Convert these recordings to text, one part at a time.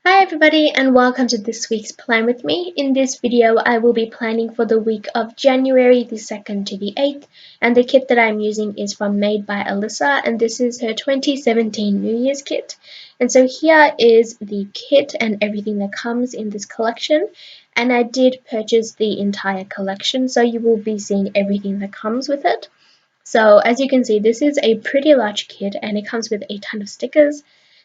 Hi everybody and welcome to this week's Plan With Me. In this video I will be planning for the week of January the 2nd to the 8th, and the kit that I'm using is from MadeByElissa, and this is her 2017 New Year's kit. And so here is the kit and everything that comes in this collection, and I did purchase the entire collection, so you will be seeing everything that comes with it. So as you can see, this is a pretty large kit and it comes with a ton of stickers.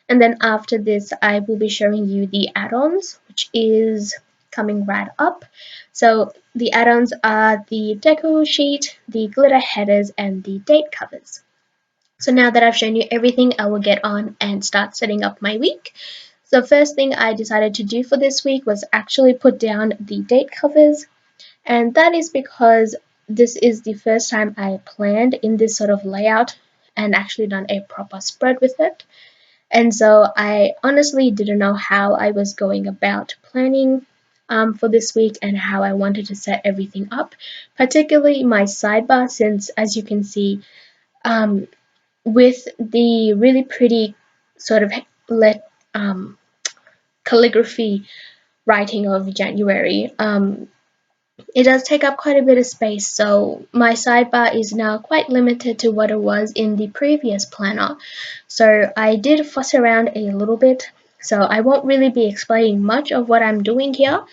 And then after this, I will be showing you the add-ons, which is coming right up. So the add-ons are the deco sheet, the glitter headers, and the date covers. So now that I've shown you everything, I will get on and start setting up my week. So first thing I decided to do for this week was actually put down the date covers. And that is because this is the first time I planned in this sort of layout and actually done a proper spread with it. And so I honestly didn't know how I was going about planning for this week and how I wanted to set everything up, particularly my sidebar, since as you can see, with the really pretty sort of calligraphy writing of January, it does take up quite a bit of space, so my sidebar is now quite limited to what it was in the previous planner. So I did fuss around a little bit, so I won't really be explaining much of what I'm doing here,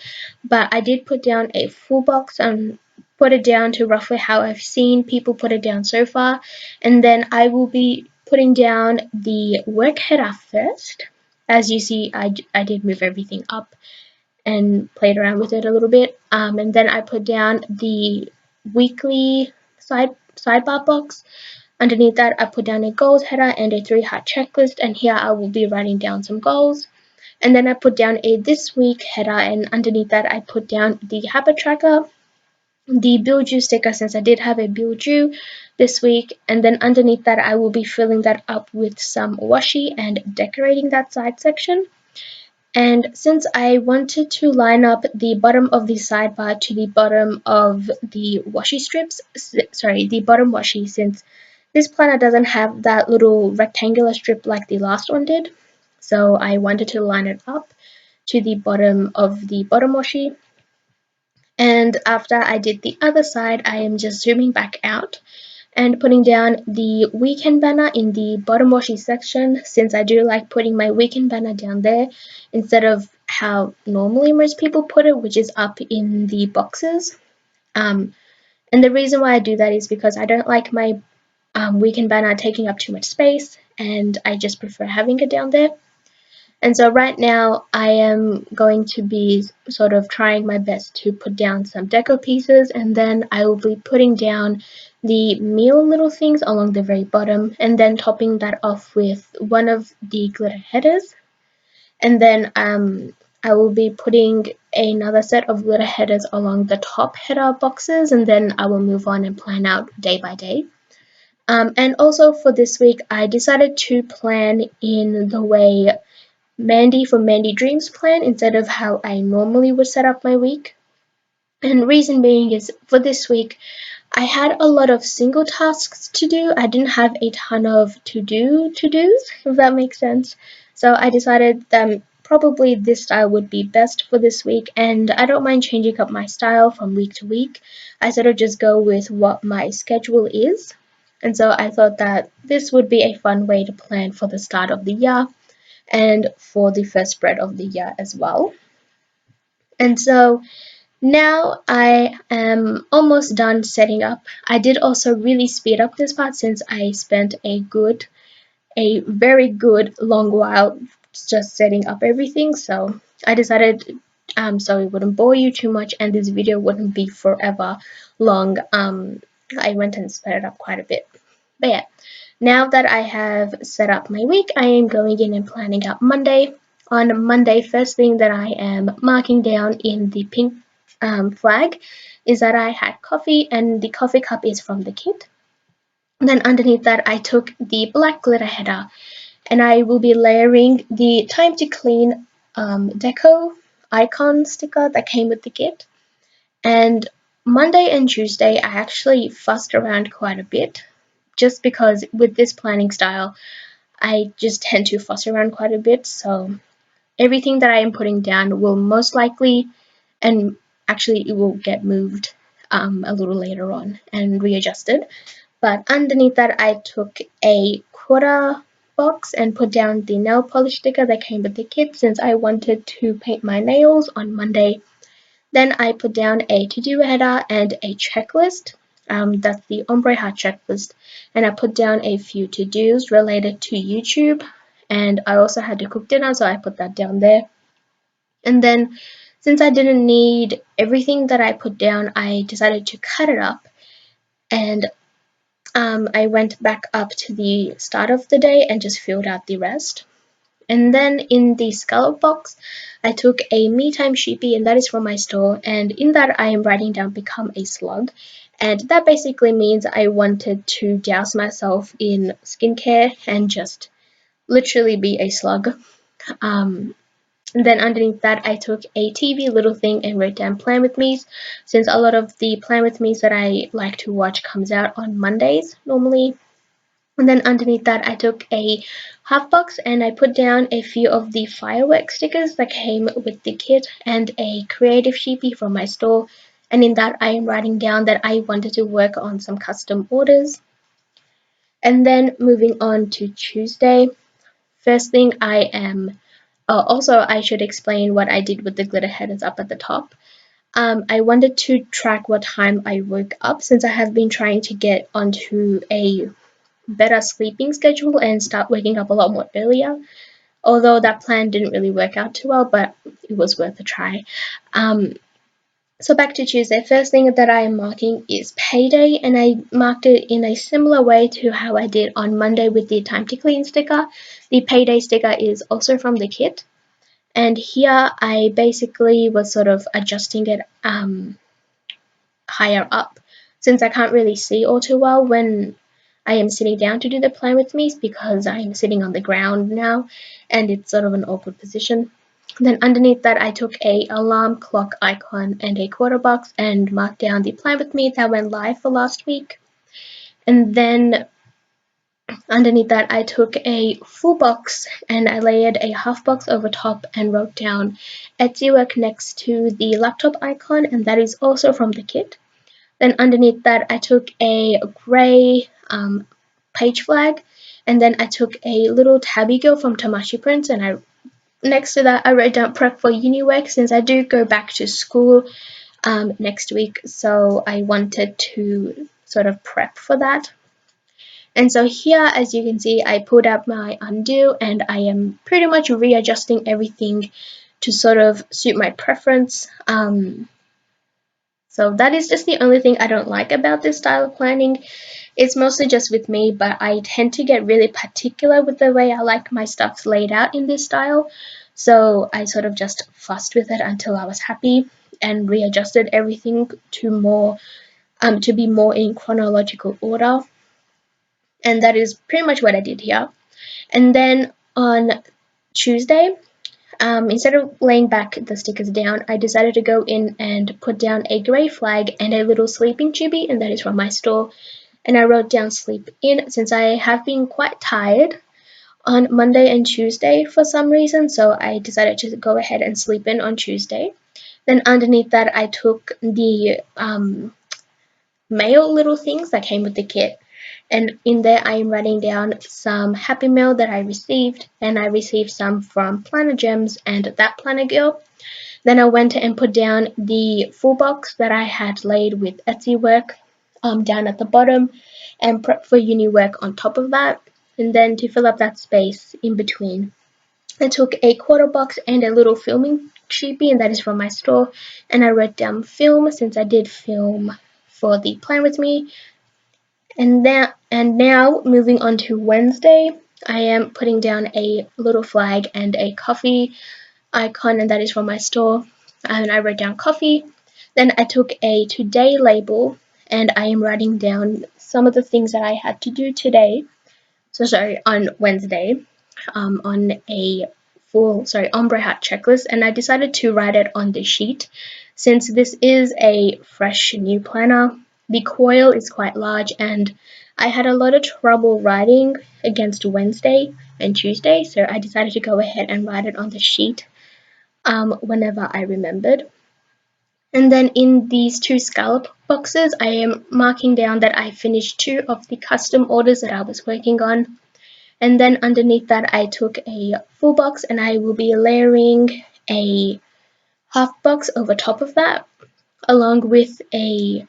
but I did put down a full box and put it down to roughly how I've seen people put it down so far, and then I will be putting down the work header first. As you see, I did move everything up and played around with it a little bit. And then I put down the weekly sidebar box. Underneath that, I put down a goals header and a 3-heart checklist, and here I will be writing down some goals. And then I put down a this week header, and underneath that I put down the habit tracker, the build you sticker since I did have a build you this week, and then underneath that I will be filling that up with some washi and decorating that side section. And since I wanted to line up the bottom of the sidebar to the bottom of the washi strips, the bottom washi, since this planner doesn't have that little rectangular strip like the last one did, so I wanted to line it up to the bottom of the bottom washi. And after I did the other side, I am just zooming back out and putting down the weekend banner in the bottom washi section, since I do like putting my weekend banner down there instead of how normally most people put it, which is up in the boxes. And the reason why I do that is because I don't like my weekend banner taking up too much space, and I just prefer having it down there. And so right now I am going to be sort of trying my best to put down some deco pieces, and then I will be putting down the meal little things along the very bottom, and then topping that off with one of the glitter headers. And then I will be putting another set of glitter headers along the top header boxes, and then I will move on and plan out day by day. And also for this week, I decided to plan in the way Mandy from Mandy Dreams plan instead of how I normally would set up my week. And reason being is for this week, I had a lot of single tasks to do. I didn't have a ton of to-dos, if that makes sense. So I decided that probably this style would be best for this week, and I don't mind changing up my style from week to week. I sort of just go with what my schedule is. And so I thought that this would be a fun way to plan for the start of the year and for the first spread of the year as well. And so now I am almost done setting up. I did also really speed up this part since I spent a very good long while just setting up everything. So I decided so it wouldn't bore you too much and this video wouldn't be forever long. I went and sped it up quite a bit. But yeah, now that I have set up my week, I am going in and planning out Monday. On Monday, first thing that I am marking down in the pink flag is that I had coffee, and the coffee cup is from the kit. And then underneath that, I took the black glitter header, and I will be layering the time to clean deco icon sticker that came with the kit. And Monday and Tuesday, I actually fussed around quite a bit, just because with this planning style, I just tend to fuss around quite a bit. So everything that I am putting down will most likely, and actually it will get moved a little later on and readjusted. But underneath that, I took a quarter box and put down the nail polish sticker that came with the kit since I wanted to paint my nails on Monday. Then I put down a to-do header and a checklist. That's the ombre heart checklist. And I put down a few to-dos related to YouTube. And I also had to cook dinner, so I put that down there. And then, since I didn't need everything that I put down, I decided to cut it up. And I went back up to the start of the day and just filled out the rest. And then in the scallop box, I took a Me Time Sheepy, and that is from my store. And in that, I am writing down Become a Slug. And that basically means I wanted to douse myself in skincare and just literally be a slug. And then underneath that, I took a TV little thing and wrote down Plan With Me's, since a lot of the Plan With Me's that I like to watch comes out on Mondays normally. And then underneath that, I took a half box and I put down a few of the fireworks stickers that came with the kit and a creative sheepy from my store. And in that, I am writing down that I wanted to work on some custom orders. And then moving on to Tuesday, first thing I am also, I should explain what I did with the glitter headers up at the top. I wanted to track what time I woke up since I have been trying to get onto a better sleeping schedule and start waking up a lot more earlier. Although that plan didn't really work out too well, but it was worth a try. So back to Tuesday, first thing that I am marking is payday, and I marked it in a similar way to how I did on Monday with the time to clean sticker. The payday sticker is also from the kit, and here I basically was sort of adjusting it higher up since I can't really see all too well when I am sitting down to do the Plan With Me because I am sitting on the ground now and it's sort of an awkward position. Then underneath that, I took a alarm clock icon and a quarter box and marked down the Plan With Me that went live for last week. And then underneath that, I took a full box and I layered a half box over top and wrote down Etsy work next to the laptop icon, and that is also from the kit. Then underneath that, I took a grey page flag, and then I took a little tabby girl from TamashiPrints, and next to that I wrote down prep for uni work since I do go back to school next week, so I wanted to sort of prep for that. And so here, as you can see, I pulled out my undo and I am pretty much readjusting everything to sort of suit my preference. So that is just the only thing I don't like about this style of planning. It's mostly just with me, but I tend to get really particular with the way I like my stuff laid out in this style. So I sort of just fussed with it until I was happy and readjusted everything to be more in chronological order. And that is pretty much what I did here. And then on Tuesday, instead of laying back the stickers down, I decided to go in and put down a grey flag and a little sleeping chibi, and that is from my store. And I wrote down sleep in since I have been quite tired on Monday and Tuesday for some reason, so I decided to go ahead and sleep in on Tuesday. Then underneath that, I took the mail little things that came with the kit. And in there, I am writing down some happy mail that I received, and I received some from Planner Gems and ThatPlannerGirl. Then I went and put down the full box that I had laid with Etsy work down at the bottom, and prep for uni work on top of that. And then to fill up that space in between, I took a quarter box and a little filming sheepy, and that is from my store. And I wrote down film since I did film for the Plan With Me. And now moving on to Wednesday, I am putting down a little flag and a coffee icon, and that is from my store. And I wrote down coffee. Then I took a today label and I am writing down some of the things that I had to do today. On Wednesday, on a full ombre hat checklist, and I decided to write it on the sheet since this is a fresh new planner. The coil is quite large and I had a lot of trouble writing against Wednesday, and Tuesday, so I decided to go ahead and write it on the sheet whenever I remembered. And then in these 2 scallop boxes, I am marking down that I finished 2 of the custom orders that I was working on. And then underneath that, I took a full box and I will be layering a half box over top of that, along with a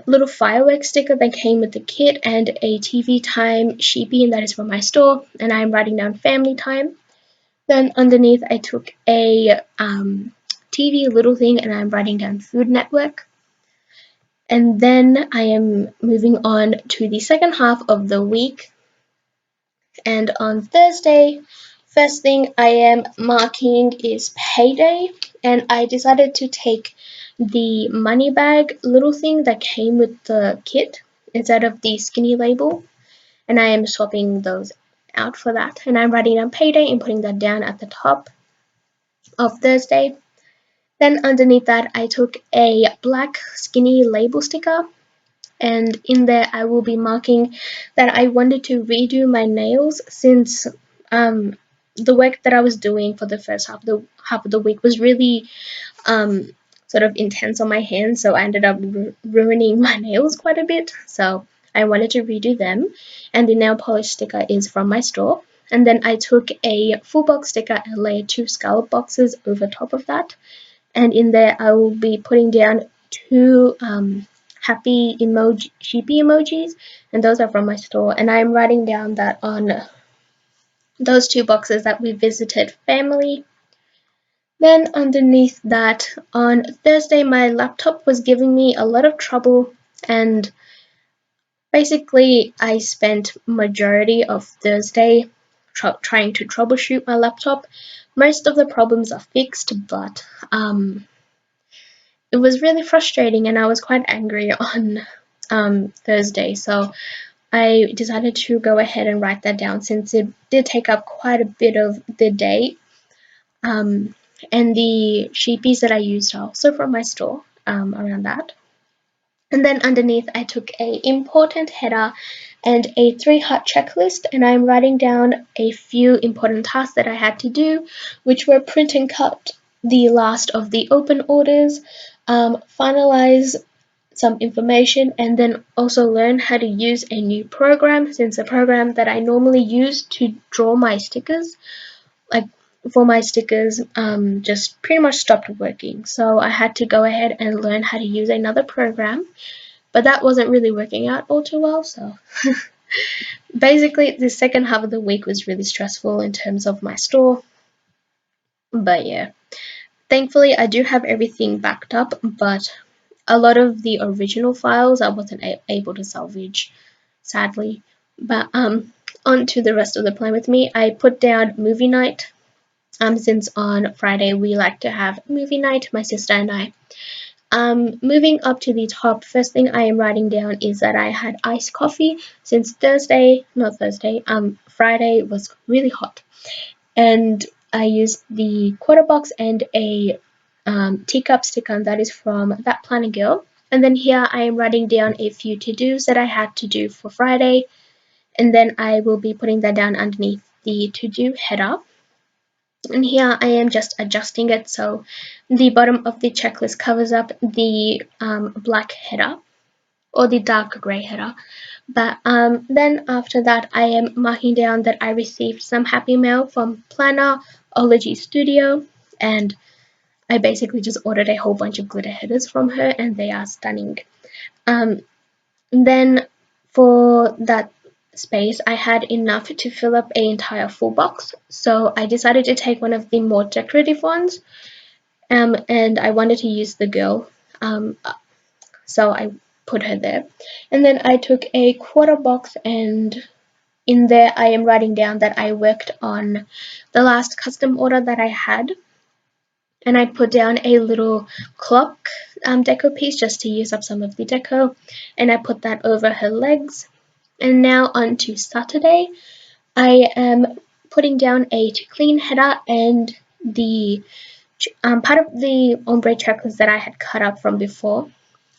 little fireworks sticker that came with the kit and a TV time sheepie, and that is from my store. And I'm writing down family time. Then underneath, I took a TV little thing and I'm writing down Food Network. And then I am moving on to the second half of the week. And on Thursday, first thing I am marking is payday. And I decided to take the money bag little thing that came with the kit instead of the skinny label. And I am swapping those out for that. And I'm writing down payday and putting that down at the top of Thursday. Then underneath that, I took a black skinny label sticker, and in there I will be marking that I wanted to redo my nails since the work that I was doing for the first half of the week was really sort of intense on my hands, so I ended up ruining my nails quite a bit. So I wanted to redo them, and the nail polish sticker is from my store. And then I took a full box sticker and layered 2 scallop boxes over top of that. And in there I will be putting down 2 happy emoji, sheepy emojis, and those are from my store. And I'm writing down that on those 2 boxes that we visited family. Then underneath that, on Thursday, my laptop was giving me a lot of trouble, and basically I spent majority of Thursday trying to troubleshoot my laptop. Most of the problems are fixed, but it was really frustrating and I was quite angry on Thursday, so I decided to go ahead and write that down since it did take up quite a bit of the day. And the sheepies that I used are also from my store around that. And then underneath I took a important header and a 3-heart checklist, and I'm writing down a few important tasks that I had to do, which were print and cut the last of the open orders, finalize some information, and then also learn how to use a new program, since the program that I normally use to draw my stickers, like for my stickers, just pretty much stopped working. So I had to go ahead and learn how to use another program, but that wasn't really working out all too well. So basically the second half of the week was really stressful in terms of my store. But yeah, thankfully I do have everything backed up, but a lot of the original files I wasn't able to salvage, sadly. But on to the rest of the plan with me. I put down movie night, since on Friday we like to have movie night, my sister and I. Moving up to the top, first thing I am writing down is that I had iced coffee since Friday was really hot, and I used the quarter box and a teacup sticker, and that is from ThatPlannerGirl. And then here I am writing down a few to-dos that I had to do for Friday, and then I will be putting that down underneath the to-do header. And here I am just adjusting it so the bottom of the checklist covers up the black header or the dark grey header. But then after that I am marking down that I received some happy mail from Plannerology Studio, and I basically just ordered a whole bunch of glitter headers from her and they are stunning. Then for that space I had enough to fill up an entire full box, so I decided to take one of the more decorative ones, and I wanted to use the girl, so I put her there. And then I took a quarter box, and in there I am writing down that I worked on the last custom order that I had, and I put down a little clock deco piece just to use up some of the deco, and I put that over her legs. And now on to Saturday, I am putting down a to clean header and the part of the ombre checklist that I had cut up from before.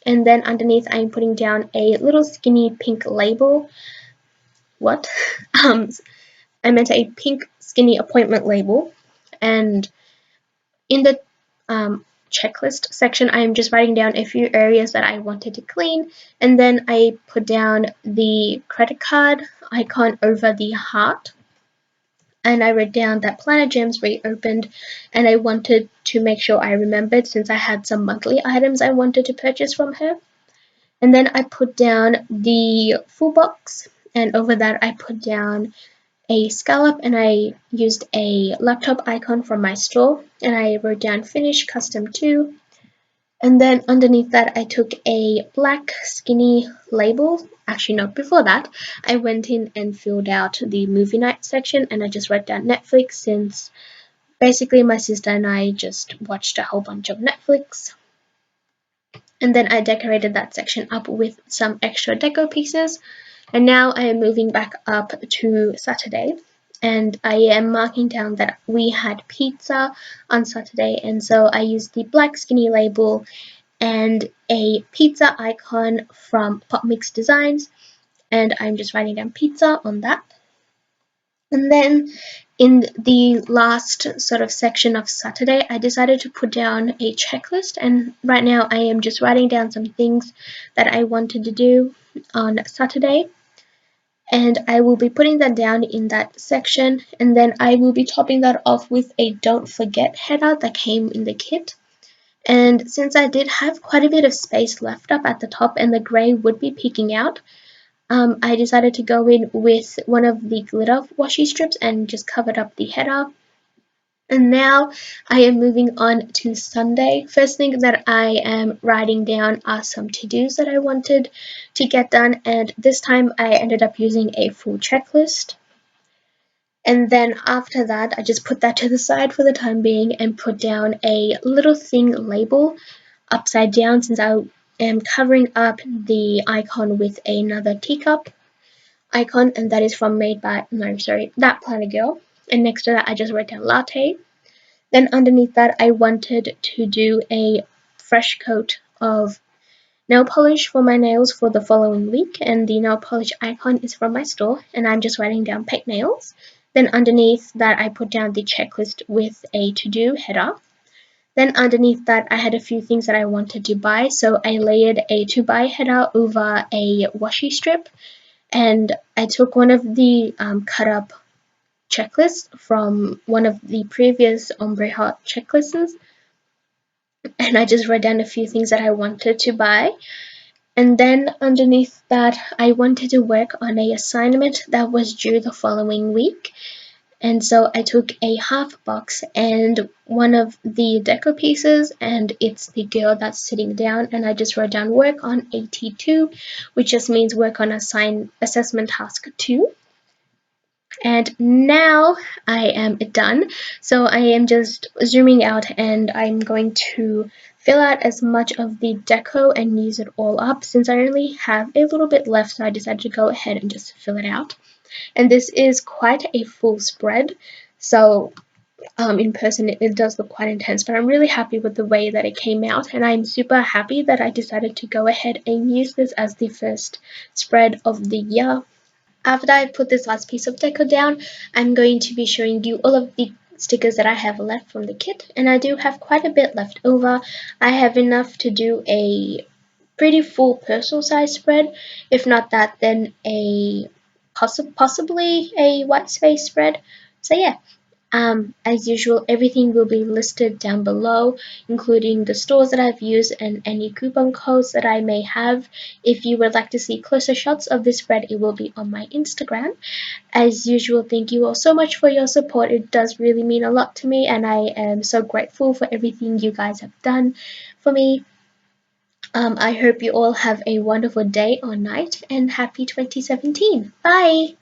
And then underneath I'm putting down a little skinny pink label. What? I meant a pink skinny appointment label, and in the checklist section, I am just writing down a few areas that I wanted to clean, and then I put down the credit card icon over the heart, and I wrote down that Planner Gems reopened, and I wanted to make sure I remembered since I had some monthly items I wanted to purchase from her. And then I put down the full box, and over that I put down a scallop, and I used a laptop icon from my store, and I wrote down finish custom 2. And then underneath that I took a black skinny label. Actually no, before that I went in and filled out the movie night section, and I just wrote down Netflix since basically my sister and I just watched a whole bunch of Netflix. And then I decorated that section up with some extra deco pieces. And now I am moving back up to Saturday, and I am marking down that we had pizza on Saturday, and so I used the black skinny label and a pizza icon from PopMixDesigns, and I'm just writing down pizza on that. And then in the last sort of section of Saturday, I decided to put down a checklist, and right now I am just writing down some things that I wanted to do on Saturday, and I will be putting that down in that section, and then I will be topping that off with a don't forget header that came in the kit. And since I did have quite a bit of space left up at the top and the grey would be peeking out, I decided to go in with one of the glitter washi strips and just covered up the header. And now I am moving on to Sunday. First thing that I am writing down are some to-dos that I wanted to get done, and this time I ended up using a full checklist. And then after that, I just put that to the side for the time being and put down a little thing label upside down since I am covering up the icon with another teacup icon, and that is from ThatPlannerGirl. And next to that, I just wrote down latte. Then underneath that, I wanted to do a fresh coat of nail polish for my nails for the following week, and the nail polish icon is from my store, and I'm just writing down paint nails. Then underneath that I put down the checklist with a to-do header. Then underneath that I had a few things that I wanted to buy, so I layered a to buy header over a washi strip, and I took one of the cut up checklists from one of the previous ombre heart checklists, and I just wrote down a few things that I wanted to buy. And then underneath that, I wanted to work on an assignment that was due the following week. And so I took a half box and one of the deco pieces, and it's the girl that's sitting down, and I just wrote down work on AT2, which just means work on assessment task 2. And now I am done. So I am just zooming out, and I'm going to fill out as much of the deco and use it all up. Since I only have a little bit left, so I decided to go ahead and just fill it out. And this is quite a full spread, so in person it does look quite intense, but I'm really happy with the way that it came out, and I'm super happy that I decided to go ahead and use this as the first spread of the year. After I put this last piece of deco down, I'm going to be showing you all of the stickers that I have left from the kit, and I do have quite a bit left over. I have enough to do a pretty full personal size spread. If not that, then a possibly a white space spread. So yeah, as usual, everything will be listed down below, including the stores that I've used and any coupon codes that I may have. If you would like to see closer shots of this spread, it will be on my Instagram. As usual, thank you all so much for your support. It does really mean a lot to me, and I am so grateful for everything you guys have done for me. I hope you all have a wonderful day or night, and happy 2017. Bye!